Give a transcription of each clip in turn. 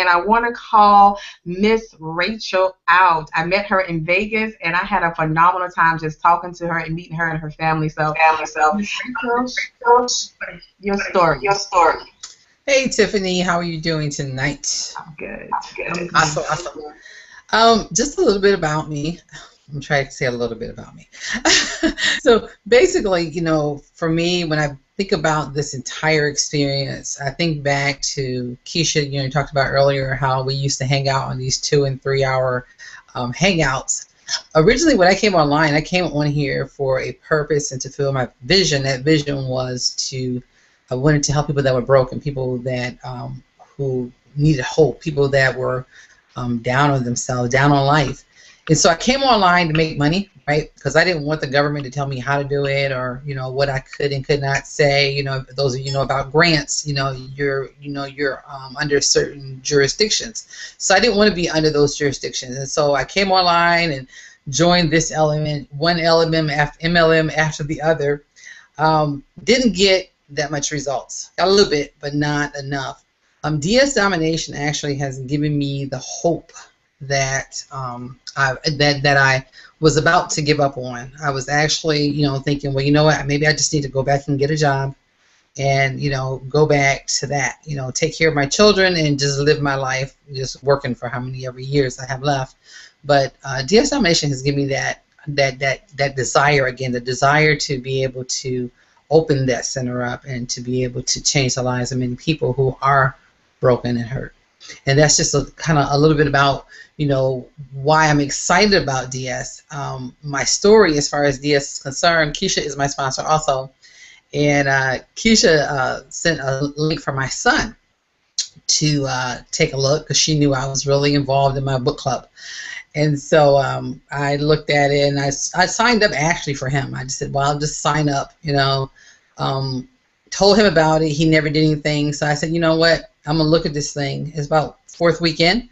and I want to call Miss Rachel out. I met her in Vegas, and I had a phenomenal time just talking to her and meeting her and her family. So, Miss Rachel, your story. Hey, Tiffany, how are you doing tonight? I'm good. Awesome. Just a little bit about me. I'm trying to say a little bit about me. So basically, you know, for me, when I think about this entire experience, I think back to Keisha, you know, you talked about earlier how we used to hang out on these 2- and 3-hour hangouts. Originally, when I came online, I came on here for a purpose and to fulfill my vision. That vision was I wanted to help people that were broken, people that who needed hope, people that were down on themselves, down on life. And so I came online to make money, right? Because I didn't want the government to tell me how to do it, or you know what I could and could not say. You know, those of you know about grants, you're under certain jurisdictions. So I didn't want to be under those jurisdictions, and so I came online and joined this element, one MLM after the other. Didn't get that much results. Got a little bit, but not enough. DS Domination actually has given me the hope that I was about to give up on. I was actually, you know, thinking, well, you know what, maybe I just need to go back and get a job and, you know, go back to that, you know, take care of my children and just live my life just working for how many ever years I have left. But DS Domination has given me that desire again, the desire to be able to open that center up and to be able to change the lives of many people who are broken and hurt. And that's just kind of a little bit about, you know, why I'm excited about DS. My story as far as DS is concerned, Keisha is my sponsor also. And Keisha sent a link for my son to take a look because she knew I was really involved in my book club. And so I looked at it and I signed up actually for him. I just said, well, I'll just sign up, you know. Told him about it. He never did anything. So I said, you know what? I'm going to look at this thing. It's about 4th weekend.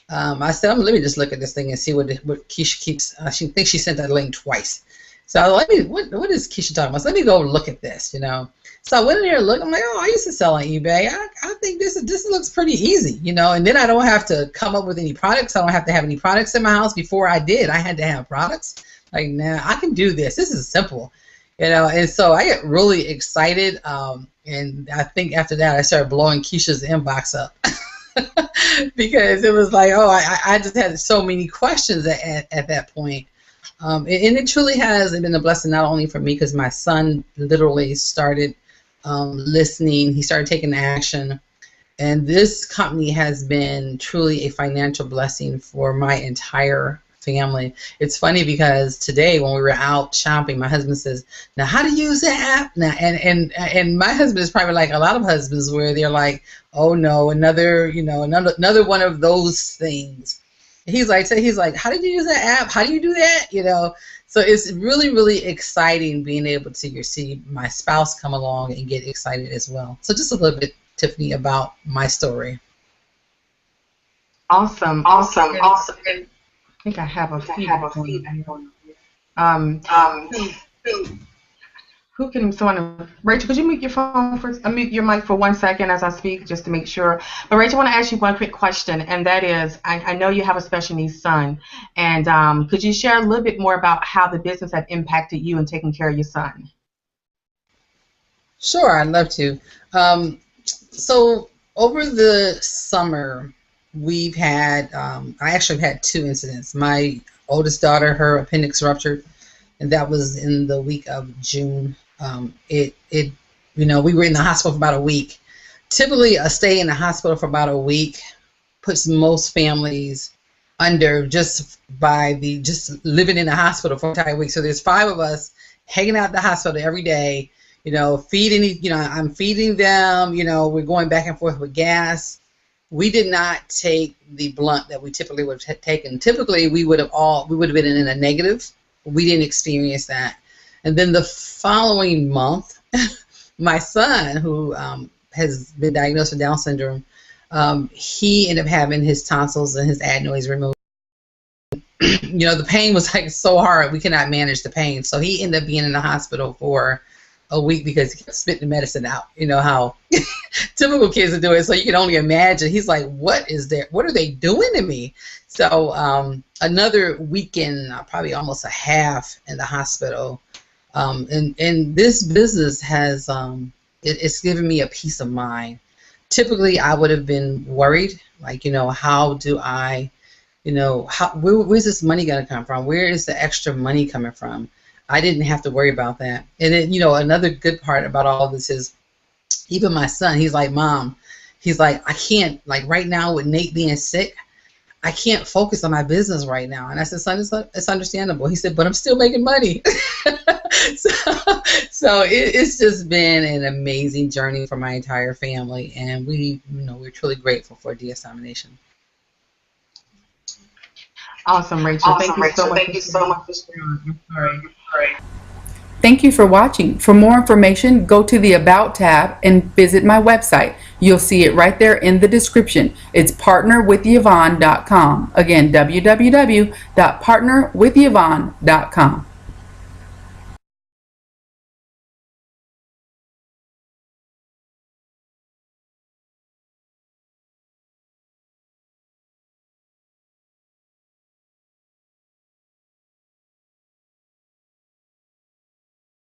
I said, let me just look at this thing and see what Keisha keeps. She thinks she sent that link twice. So what is Keisha talking about? So let me go look at this, you know. So I went in there and looked. I'm like, oh, I used to sell on eBay. I think this looks pretty easy, you know. And then I don't have to come up with any products. I don't have to have any products in my house. Before I did, I had to have products. Like, nah, I can do this. This is simple, you know. And so I get really excited. And I think after that, I started blowing Keisha's inbox up. Because it was like, oh, I just had so many questions at that point. And it truly has been a blessing not only for me, because my son literally started listening. He started taking action. And this company has been truly a financial blessing for my entire family. It's funny because today when we were out shopping, my husband says, now how to use the app now, and my husband is probably like a lot of husbands where they're like, oh no, another one of those things. He's like, how did you use that app? How do you do that? You know, so it's really, really exciting being able to see my spouse come along and get excited as well. So just a little bit, Tiffany, about my story. Awesome. I think I have a feedback on who can someone? Rachel, could you mute your phone for mute your mic for 1 second as I speak, just to make sure. But Rachel, I want to ask you one quick question, and that is, I know you have a special needs son, and could you share a little bit more about how the business had impacted you in taking care of your son? Sure, I'd love to. So over the summer, we've had, I actually had 2 incidents. My oldest daughter, her appendix ruptured, and that was in the week of June. You know, we were in the hospital for about a week. Typically, a stay in the hospital for about a week puts most families under just by just living in the hospital for an entire week. So there's 5 of us hanging out at the hospital every day, you know, feeding, you know, I'm feeding them, you know, we're going back and forth with gas. We did not take the blunt that we typically would have taken. Typically, we would have been in a negative. We didn't experience that. And then the following month, my son, who has been diagnosed with Down syndrome, he ended up having his tonsils and his adenoids removed. You know, the pain was like so hard, we could not manage the pain. So he ended up being in the hospital for a week because he kept spitting the medicine out. You know how typical kids are doing. So you can only imagine. He's like, what are they doing to me? So another weekend, probably almost a half in the hospital. And this business has, it's given me a peace of mind. Typically, I would have been worried, like, how do I, where's this money going to come from? Where is the extra money coming from? I didn't have to worry about that. And then, another good part about all of this is, even my son, he's like, Mom, he's like, I can't, like right now with Nate being sick, I can't focus on my business right now. And I said, son, it's understandable. He said, but I'm still making money. so it's just been an amazing journey for my entire family. And we're truly grateful for DS Domination. Awesome, Rachel. Thank you so much for sharing. I'm sorry. Thank you for watching. For more information, go to the About tab and visit my website. You'll see it right there in the description. It's partnerwithyvonne.com. Again, www.partnerwithyvonne.com.